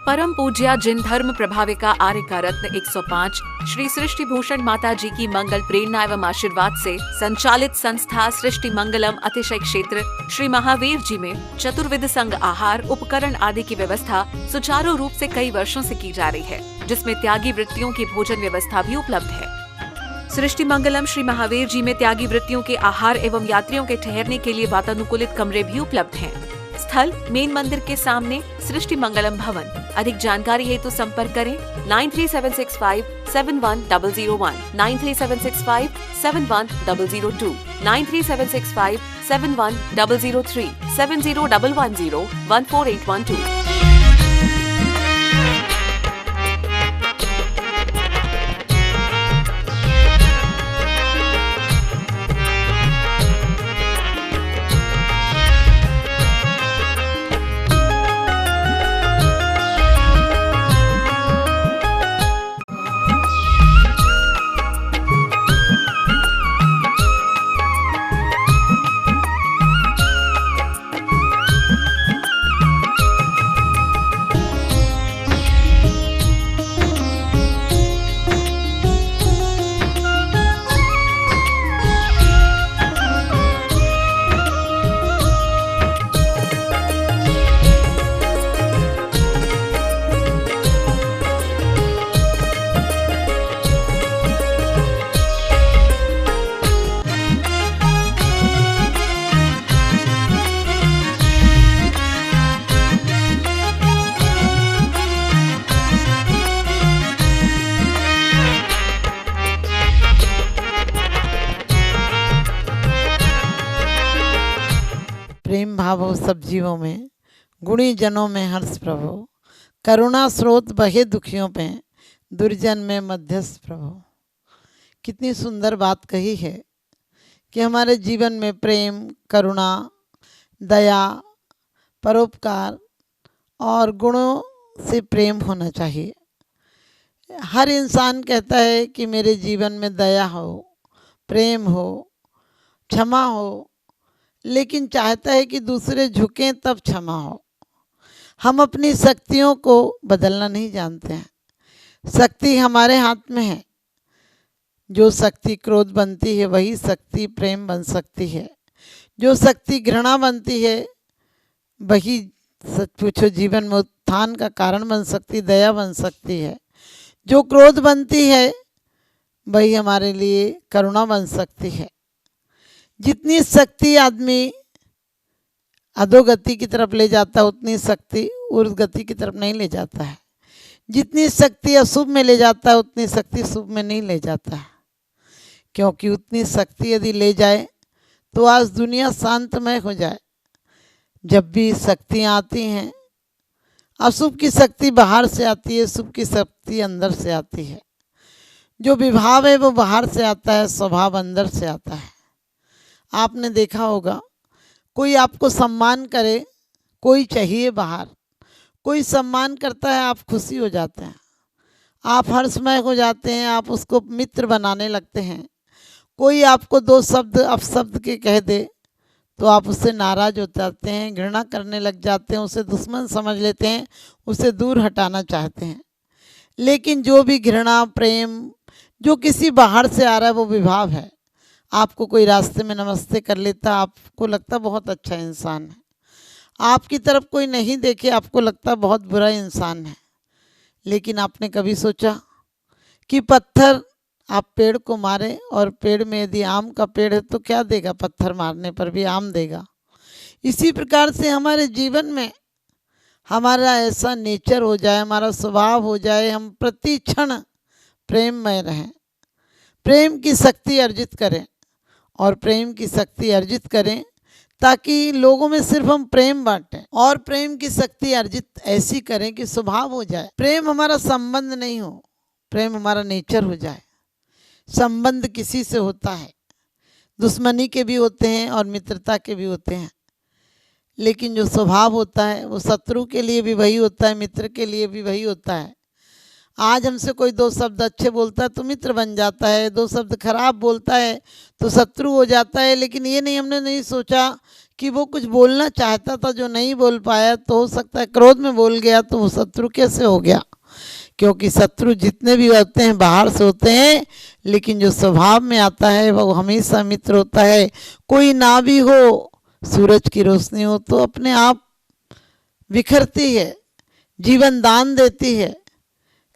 परम पूज्या जिन धर्म प्रभाविका आर्य का रत्न 105 श्री सृष्टि भूषण माता जी की मंगल प्रेरणा एवं आशीर्वाद से संचालित संस्था सृष्टि मंगलम अतिशय क्षेत्र श्री महावीर जी में चतुर्विध संग आहार उपकरण आदि की व्यवस्था सुचारू रूप से कई वर्षों से की जा रही है, जिसमें त्यागी वृत्तियों की भोजन व्यवस्था भी उपलब्ध है। सृष्टि मंगलम श्री महावीर जी में त्यागी वृत्तियों के आहार एवं यात्रियों के ठहरने के लिए वातानुकूलित कमरे भी उपलब्ध हैं। स्थल मेन मंदिर के सामने सृष्टि मंगलम भवन। अधिक जानकारी हेतु संपर्क करें 9376571001, 9376571002, 9376571003, 7011014812। प्रेम भाव हो सब जीवों में, गुणी जनों में हर्ष प्रभु, करुणा स्रोत बहे दुखियों पे, दुर्जन में मध्यस्थ प्रभु। कितनी सुंदर बात कही है कि हमारे जीवन में प्रेम, करुणा, दया, परोपकार और गुणों से प्रेम होना चाहिए। हर इंसान कहता है कि मेरे जीवन में दया हो, प्रेम हो, क्षमा हो, लेकिन चाहता है कि दूसरे झुकें तब क्षमा हो। हम अपनी शक्तियों को बदलना नहीं जानते हैं। शक्ति हमारे हाथ में है। जो शक्ति क्रोध बनती है वही शक्ति प्रेम बन सकती है। जो शक्ति घृणा बनती है वही सच पूछो जीवन में उत्थान का कारण बन सकती, दया बन सकती है। जो क्रोध बनती है वही हमारे लिए करुणा बन सकती है। जितनी शक्ति आदमी अधोगति की तरफ ले जाता है उतनी शक्ति ऊर्ध्व गति की तरफ नहीं ले जाता है। जितनी शक्ति अशुभ में ले जाता है उतनी शक्ति शुभ में नहीं ले जाता है, क्योंकि उतनी शक्ति यदि ले जाए तो आज दुनिया शांतमय हो जाए। जब भी शक्तियाँ आती हैं, अशुभ की शक्ति बाहर से आती है, शुभ की शक्ति अंदर से आती है। जो विभाव है वो बाहर से आता है, स्वभाव अंदर से आता है। आपने देखा होगा, कोई आपको सम्मान करे, कोई चाहिए बाहर, कोई सम्मान करता है, आप खुशी हो जाते हैं, आप हर्षमय हो जाते हैं, आप उसको मित्र बनाने लगते हैं। कोई आपको दो शब्द अपशब्द के कह दे तो आप उससे नाराज हो जाते हैं, घृणा करने लग जाते हैं, उसे दुश्मन समझ लेते हैं, उसे दूर हटाना चाहते हैं। लेकिन जो भी घृणा प्रेम जो किसी बाहर से आ रहा है वो विभाव है। आपको कोई रास्ते में नमस्ते कर लेता, आपको लगता बहुत अच्छा इंसान है। आपकी तरफ कोई नहीं देखे, आपको लगता बहुत बुरा इंसान है। लेकिन आपने कभी सोचा कि पत्थर आप पेड़ को मारे और पेड़ में यदि आम का पेड़ है तो क्या देगा? पत्थर मारने पर भी आम देगा। इसी प्रकार से हमारे जीवन में हमारा ऐसा नेचर हो जाए, हमारा स्वभाव हो जाए, हम प्रति क्षण प्रेममय रहें, प्रेम की शक्ति अर्जित करें और प्रेम की शक्ति अर्जित करें ताकि लोगों में सिर्फ हम प्रेम बांटें और प्रेम की शक्ति अर्जित ऐसी करें कि स्वभाव हो जाए। प्रेम हमारा संबंध नहीं हो, प्रेम हमारा नेचर हो जाए। संबंध किसी से होता है, दुश्मनी के भी होते हैं और मित्रता के भी होते हैं, लेकिन जो स्वभाव होता है वो शत्रु के लिए भी वही होता है, मित्र के लिए भी वही होता है। आज हमसे कोई दो शब्द अच्छे बोलता है तो मित्र बन जाता है, दो शब्द खराब बोलता है तो शत्रु हो जाता है। लेकिन ये नहीं, हमने नहीं सोचा कि वो कुछ बोलना चाहता था जो नहीं बोल पाया, तो हो सकता है क्रोध में बोल गया, तो वो शत्रु कैसे हो गया? क्योंकि शत्रु जितने भी होते हैं बाहर से होते हैं, लेकिन जो स्वभाव में आता है वो हमेशा मित्र होता है। कोई ना भी हो, सूरज की रोशनी हो तो अपने आप बिखरती है, जीवन दान देती है।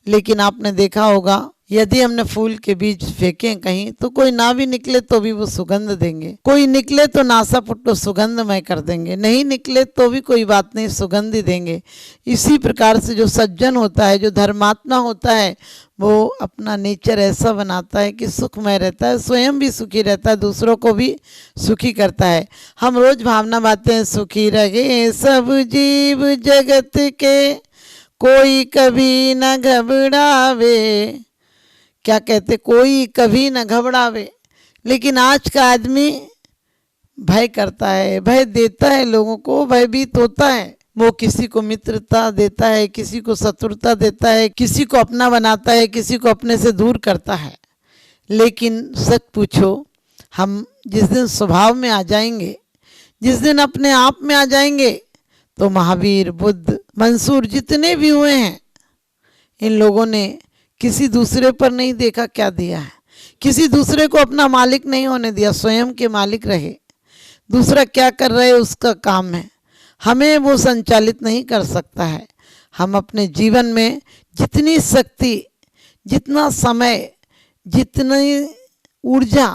लेकिन आपने देखा होगा, यदि हमने फूल के बीज फेंके कहीं, तो कोई ना भी निकले तो भी वो सुगंध देंगे, कोई निकले तो नासा पुट्टो सुगंधमय कर देंगे, नहीं निकले तो भी कोई बात नहीं, सुगंध ही देंगे। इसी प्रकार से जो सज्जन होता है, जो धर्मात्मा होता है, वो अपना नेचर ऐसा बनाता है कि सुखमय रहता है, स्वयं भी सुखी रहता है, दूसरों को भी सुखी करता है। हम रोज भावना बातें हैं, सुखी रहे सब जीव जगत के, कोई कभी न घबरावे। क्या कहते, कोई कभी न घबरावे। लेकिन आज का आदमी भय करता है, भय देता है लोगों को, भयभीत होता है। वो किसी को मित्रता देता है, किसी को शत्रुता देता है, किसी को अपना बनाता है, किसी को अपने से दूर करता है। लेकिन सच पूछो, हम जिस दिन स्वभाव में आ जाएंगे, जिस दिन अपने आप में आ जाएंगे, तो महावीर, बुद्ध, मंसूर जितने भी हुए हैं, इन लोगों ने किसी दूसरे पर नहीं देखा क्या दिया है, किसी दूसरे को अपना मालिक नहीं होने दिया, स्वयं के मालिक रहे। दूसरा क्या कर रहे उसका काम है, हमें वो संचालित नहीं कर सकता है। हम अपने जीवन में जितनी शक्ति, जितना समय, जितनी ऊर्जा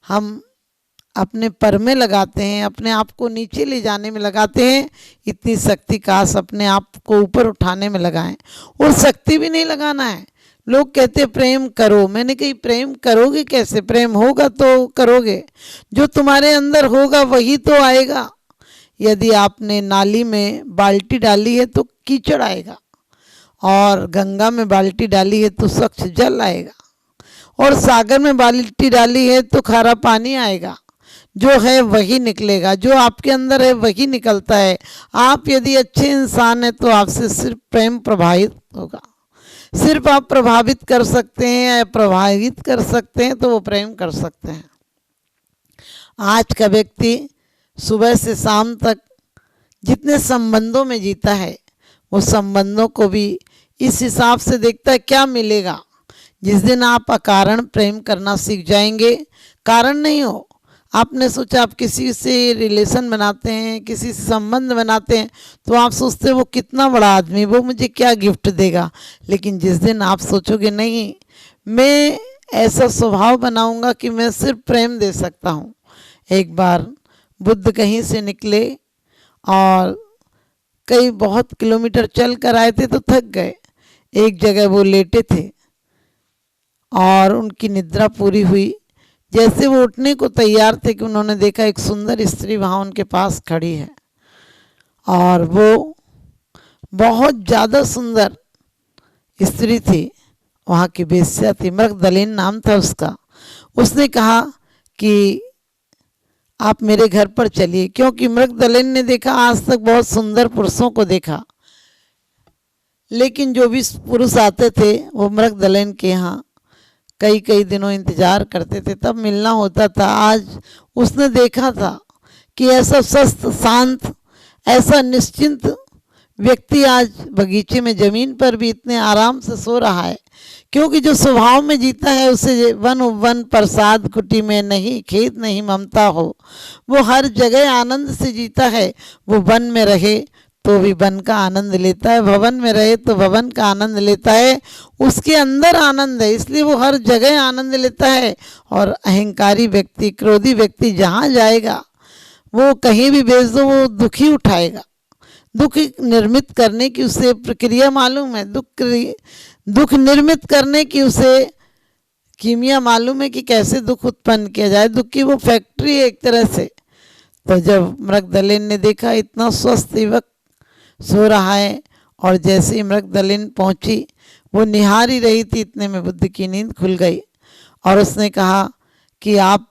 हम अपने पर में लगाते हैं, अपने आप को नीचे ले जाने में लगाते हैं, इतनी शक्ति काश अपने आप को ऊपर उठाने में लगाएं। और शक्ति भी नहीं लगाना है। लोग कहते प्रेम करो, मैंने कही प्रेम करोगे कैसे? प्रेम होगा तो करोगे, जो तुम्हारे अंदर होगा वही तो आएगा। यदि आपने नाली में बाल्टी डाली है तो कीचड़ आएगा, और गंगा में बाल्टी डाली है तो स्वच्छ जल आएगा, और सागर में बाल्टी डाली है तो खारा पानी आएगा। जो है वही निकलेगा, जो आपके अंदर है वही निकलता है। आप यदि अच्छे इंसान हैं तो आपसे सिर्फ प्रेम प्रभावित होगा। सिर्फ आप प्रभावित कर सकते हैं या प्रभावित कर सकते हैं तो वो प्रेम कर सकते हैं। आज का व्यक्ति सुबह से शाम तक जितने संबंधों में जीता है, वो संबंधों को भी इस हिसाब से देखता है क्या मिलेगा। जिस दिन आप अकारण प्रेम करना सीख जाएंगे, कारण नहीं हो, आपने सोचा आप किसी से रिलेशन बनाते हैं, किसी से संबंध बनाते हैं, तो आप सोचते हैं वो कितना बड़ा आदमी, वो मुझे क्या गिफ्ट देगा। लेकिन जिस दिन आप सोचोगे नहीं, मैं ऐसा स्वभाव बनाऊंगा कि मैं सिर्फ प्रेम दे सकता हूँ। एक बार बुद्ध कहीं से निकले और कई बहुत किलोमीटर चल कर आए थे, तो थक गए। एक जगह वो लेटे थे और उनकी निद्रा पूरी हुई। जैसे वो उठने को तैयार थे कि उन्होंने देखा एक सुंदर स्त्री वहाँ उनके पास खड़ी है, और वो बहुत ज़्यादा सुंदर स्त्री थी, वहाँ की वेश्या थी, मृगदलिन नाम था उसका। उसने कहा कि आप मेरे घर पर चलिए, क्योंकि मृगदलिन ने देखा, आज तक बहुत सुंदर पुरुषों को देखा, लेकिन जो भी पुरुष आते थे वो मृगदलिन के यहाँ कई कई दिनों इंतजार करते थे, तब मिलना होता था। आज उसने देखा था कि ऐसा स्वस्थ, शांत, ऐसा निश्चिंत व्यक्ति आज बगीचे में जमीन पर भी इतने आराम से सो रहा है, क्योंकि जो स्वभाव में जीता है उसे वन वन प्रसाद कुटी में नहीं, खेत नहीं ममता हो। वो हर जगह आनंद से जीता है। वो वन में रहे तो भी वन का आनंद लेता है, भवन में रहे तो भवन का आनंद लेता है। उसके अंदर आनंद है, इसलिए वो हर जगह आनंद लेता है। और अहंकारी व्यक्ति, क्रोधी व्यक्ति जहाँ जाएगा, वो कहीं भी भेज दो वो दुखी उठाएगा। दुख निर्मित करने की उसे प्रक्रिया मालूम है, दुख निर्मित करने की उसे कीमिया मालूम है कि कैसे दुख उत्पन्न किया जाए। दुख की वो फैक्ट्री है एक तरह से। तो जब मृगदलिन ने देखा इतना स्वस्थ युवक सो रहा है, और जैसे ही मृगदलिन पहुंची, वो निहार ही रही थी, इतने में बुद्ध की नींद खुल गई और उसने कहा कि आप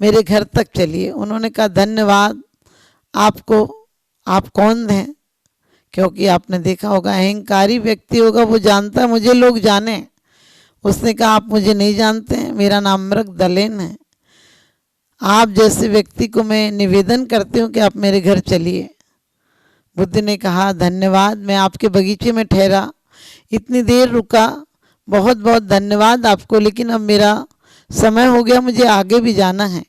मेरे घर तक चलिए। उन्होंने कहा धन्यवाद आपको, आप कौन हैं? क्योंकि आपने देखा होगा अहंकारी व्यक्ति होगा, वो जानता है मुझे लोग जाने। उसने कहा आप मुझे नहीं जानते हैं, मेरा नाम मृगदलिन है। आप जैसे व्यक्ति को मैं निवेदन करती हूँ कि आप मेरे घर चलिए। बुद्ध ने कहा धन्यवाद, मैं आपके बगीचे में ठहरा, इतनी देर रुका, बहुत बहुत धन्यवाद आपको, लेकिन अब मेरा समय हो गया, मुझे आगे भी जाना है।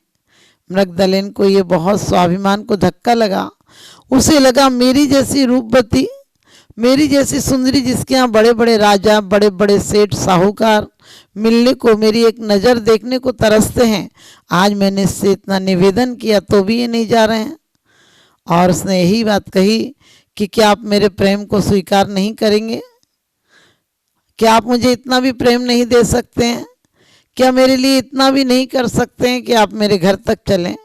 मृगदलेन को ये बहुत स्वाभिमान को धक्का लगा। उसे लगा मेरी जैसी रूपवती, मेरी जैसी सुंदरी, जिसके यहाँ बड़े बड़े राजा, बड़े बड़े सेठ साहूकार मिलने को, मेरी एक नज़र देखने को तरसते हैं, आज मैंने इससे इतना निवेदन किया तो भी ये नहीं जा रहे हैं। और उसने यही बात कही कि क्या आप मेरे प्रेम को स्वीकार नहीं करेंगे? क्या आप मुझे इतना भी प्रेम नहीं दे सकते हैं? क्या मेरे लिए इतना भी नहीं कर सकते हैं कि आप मेरे घर तक चलें?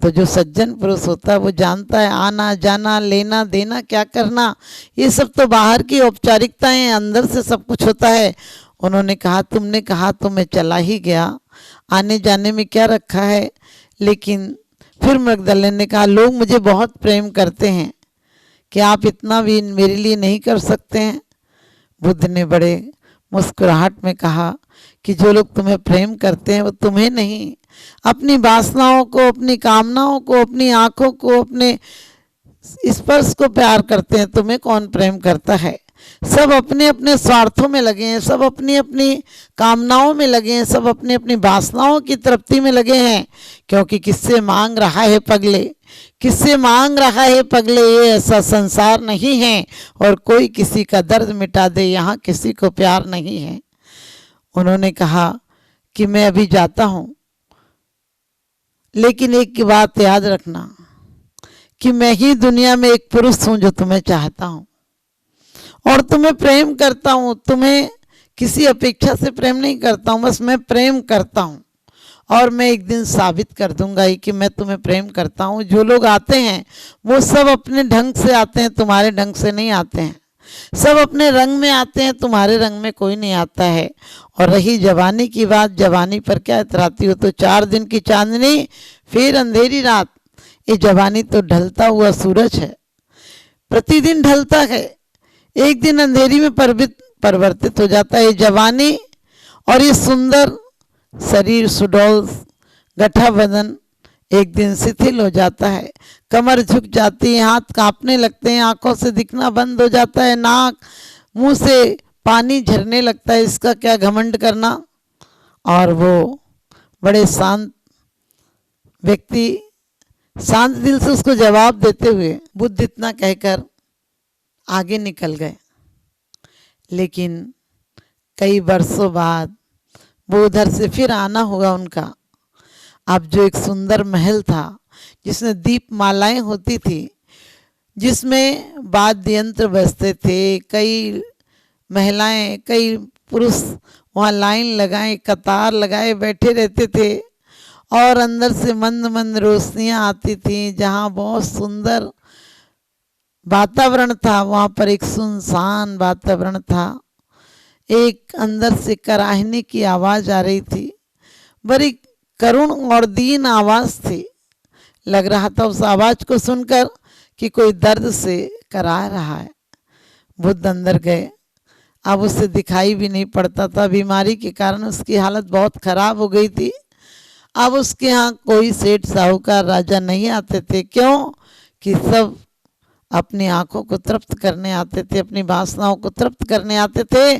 तो जो सज्जन पुरुष होता है वो जानता है आना जाना, लेना देना, क्या करना, ये सब तो बाहर की औपचारिकताएं हैं, अंदर से सब कुछ होता है। उन्होंने कहा तुमने कहा तो मैं चला ही गया, आने जाने में क्या रखा है। लेकिन फिर मृगदलेन ने कहा लोग मुझे बहुत प्रेम करते हैं, क्या आप इतना भी मेरे लिए नहीं कर सकते हैं? बुद्ध ने बड़े मुस्कुराहट में कहा कि जो लोग तुम्हें प्रेम करते हैं वो तुम्हें नहीं, अपनी वासनाओं को, अपनी कामनाओं को, अपनी आँखों को, अपने स्पर्श को प्यार करते हैं। तुम्हें कौन प्रेम करता है? सब अपने अपने स्वार्थों में लगे हैं, सब अपनी अपनी कामनाओं में लगे हैं, सब अपनी अपनी वासनाओं की तृप्ति में लगे हैं। क्योंकि किससे मांग रहा है पगले, किससे मांग रहा है पगले, ये ऐसा संसार नहीं है और कोई किसी का दर्द मिटा दे, यहाँ किसी को प्यार नहीं है। उन्होंने कहा कि मैं अभी जाता हूँ, लेकिन एक बात याद रखना कि मैं ही दुनिया में एक पुरुष हूँ जो तुम्हें चाहता हूँ और तुम्हें प्रेम करता हूँ। तुम्हें किसी अपेक्षा से प्रेम नहीं करता हूँ, बस मैं प्रेम करता हूँ और मैं एक दिन साबित कर दूंगा ही कि मैं तुम्हें प्रेम करता हूँ। जो लोग आते हैं वो सब अपने ढंग से आते हैं, तुम्हारे ढंग से नहीं आते हैं। सब अपने रंग में आते हैं, तुम्हारे रंग में कोई नहीं आता है। और रही जवानी की बात, जवानी पर क्या इतराती हो? तो 4 दिन की चांदनी फिर अंधेरी रात। ये जवानी तो ढलता हुआ सूरज है, प्रतिदिन ढलता है, एक दिन अंधेरी में परिवर्तित हो जाता है। जवानी और ये सुंदर शरीर, सुडौल गठा बदन एक दिन शिथिल हो जाता है, कमर झुक जाती है, हाथ कांपने लगते हैं, आंखों से दिखना बंद हो जाता है, नाक मुंह से पानी झरने लगता है। इसका क्या घमंड करना? और वो बड़े शांत व्यक्ति शांत दिल से उसको जवाब देते हुए बुद्ध इतना कहकर आगे निकल गए। लेकिन कई वर्षों बाद वो उधर से फिर आना होगा उनका। अब जो एक सुंदर महल था जिसमें दीप मालाएं होती थी, जिसमें वाद्य यंत्र बजते थे, कई महिलाएं, कई पुरुष वहाँ लाइन लगाए, कतार लगाए बैठे रहते थे और अंदर से मंद मंद रोशनियाँ आती थी। जहाँ बहुत सुंदर वातावरण था, वहाँ पर एक सुनसान वातावरण था। एक अंदर से कराहने की आवाज़ आ रही थी, बड़ी करुण और दीन आवाज़ थी। लग रहा था उस आवाज़ को सुनकर कि कोई दर्द से करा रहा है। बुद्ध अंदर गए। अब उसे दिखाई भी नहीं पड़ता था, बीमारी के कारण उसकी हालत बहुत खराब हो गई थी। अब उसके यहाँ कोई सेठ साहूकार राजा नहीं आते थे। क्यों? कि सब अपनी आंखों को तृप्त करने आते थे, अपनी वासनाओं को तृप्त करने आते थे।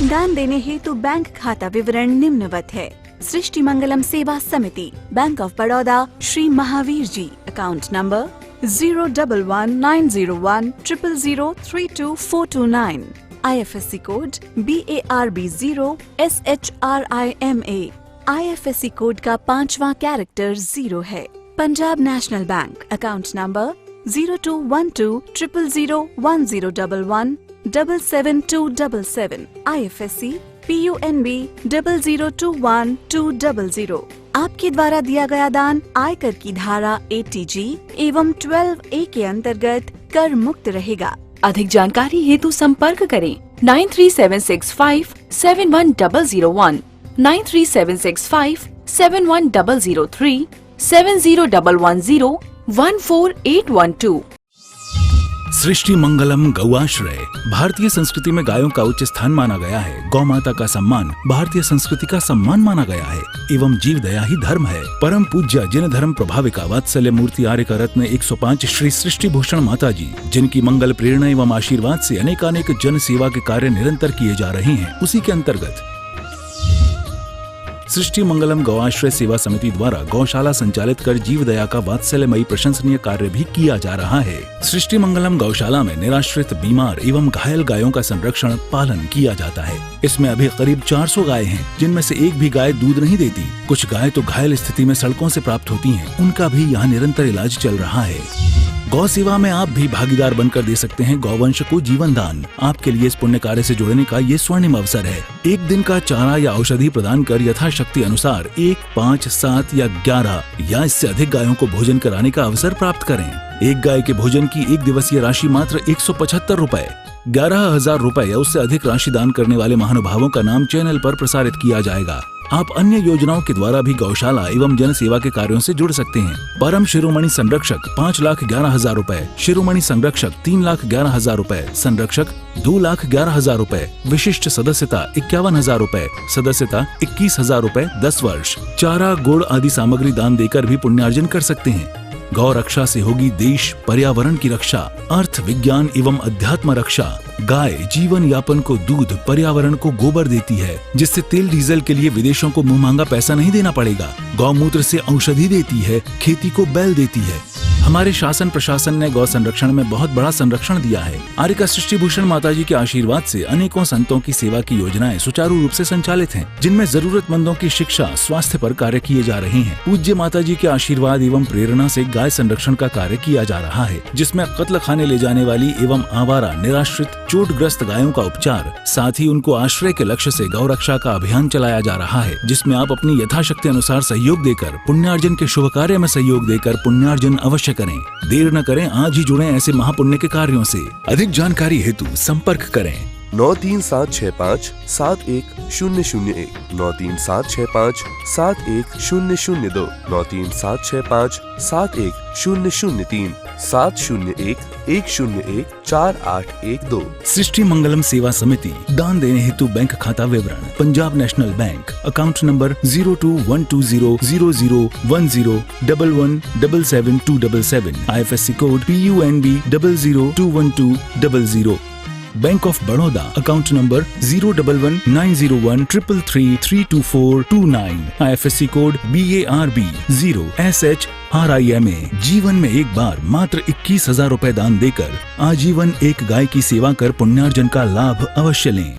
दान देने हेतु बैंक खाता विवरण निम्नवत है। सृष्टि Mangalam Seva Samiti, bank of Baroda, Shri Mahavir ji, account number 011901000322429, IFSC code BARB0SHRIMA, IFSC code का 5वां कैरेक्टर 0 है। Punjab national bank, account number 0212001011777277, IFSC PUNB 0021200। आपके द्वारा दिया गया दान आयकर की धारा 80G एवं 12A के अंतर्गत कर मुक्त रहेगा। अधिक जानकारी हेतु संपर्क करें 9376571001, 9376571003, 70110148112। सृष्टि मंगलम गौआश्रय। भारतीय संस्कृति में गायों का उच्च स्थान माना गया है। गौ माता का सम्मान भारतीय संस्कृति का सम्मान माना गया है एवं जीव दया ही धर्म है। परम पूज्य जिन धर्म प्रभाविका वात्सल्य मूर्ति आर्य का रत्न 105 श्री सृष्टि भूषण माता जी, जिनकी मंगल प्रेरणा एवं आशीर्वाद से अनेकानेक जन सेवा के कार्य निरंतर किए जा रहे हैं, उसी के अंतर्गत सृष्टि मंगलम गौआश्रय सेवा समिति द्वारा गौशाला संचालित कर जीव दया का वात्सल्यमयी प्रशंसनीय कार्य भी किया जा रहा है। सृष्टि मंगलम गौशाला में निराश्रित, बीमार एवं घायल गायों का संरक्षण पालन किया जाता है। इसमें अभी करीब 400 गाय हैं, जिनमें से एक भी गाय दूध नहीं देती। कुछ गाय तो घायल स्थिति में सड़कों से प्राप्त होती हैं, उनका भी यहाँ निरंतर इलाज चल रहा है। गौ सेवा में आप भी भागीदार बनकर दे सकते हैं गौवंश को जीवन दान। आपके लिए इस पुण्य कार्य से जुड़ने का ये स्वर्णिम अवसर है। एक दिन का चारा या औषधि प्रदान कर यथाशक्ति अनुसार 1, 5, 7 या 11 या इससे अधिक गायों को भोजन कराने का अवसर प्राप्त करें। एक गाय के भोजन की एक दिवसीय राशि मात्र 175 रुपए। 11,000 रुपए या उससे अधिक राशि दान करने वाले महानुभावों का नाम चैनल पर प्रसारित किया जाएगा। आप अन्य योजनाओं के द्वारा भी गौशाला एवं जन सेवा के कार्यों से जुड़ सकते हैं। परम शिरोमणि संरक्षक 5,11,000 रुपए, शिरोमणि संरक्षक 3,11,000 रुपए, संरक्षक 2,11,000 रुपए, विशिष्ट सदस्यता 51,000 रुपए, सदस्यता 21,000 रुपए 10 वर्ष। चारा, गुड़ आदि सामग्री दान देकर भी पुण्यार्जन कर सकते हैं। गौ रक्षा से होगी देश पर्यावरण की रक्षा, अर्थ विज्ञान एवं अध्यात्म रक्षा। गाय जीवन यापन को दूध, पर्यावरण को गोबर देती है, जिससे तेल डीजल के लिए विदेशों को मुंह मांगा पैसा नहीं देना पड़ेगा। गौमूत्र से औषधि देती है, खेती को बैल देती है। हमारे शासन प्रशासन ने गौ संरक्षण में बहुत बड़ा संरक्षण दिया है। आर्य का सृष्टि भूषण माता जी के आशीर्वाद से अनेकों संतों की सेवा की योजनाएं सुचारू रूप से संचालित हैं, जिनमें जरूरतमंदों की शिक्षा, स्वास्थ्य पर कार्य किए जा रहे हैं। पूज्य माता जी के आशीर्वाद एवं प्रेरणा से गाय संरक्षण का कार्य किया जा रहा है, जिसमें कत्ल खाने ले जाने वाली एवं आवारा, निराश्रित, चोटग्रस्त गायों का उपचार, साथ ही उनको आश्रय के लक्ष्य से गौ रक्षा का अभियान चलाया जा रहा है, जिसमें आप अपनी यथाशक्ति अनुसार सहयोग देकर पुण्यार्जन के शुभ कार्य में सहयोग देकर पुण्यार्जन अवश्य करें। देर न करें, आज ही जुड़ें ऐसे महापुण्य के कार्यों से। अधिक जानकारी हेतु संपर्क करें 93765 71001, 93765 71002, 93765 71003, 701-101-4812। सृष्टि मंगलम सेवा समिति। दान देने हेतु बैंक खाता विवरण: Punjab national bank, account number 0212001011777277, IFSC code PUNB 0021200। Bank of Baroda, account number 0119013332429, IFSC code BARB 0SHRIMA। जीवन में एक बार मात्र 21,000 रुपए दान देकर आजीवन एक गाय की सेवा कर पुण्यार्जन का लाभ अवश्य लें।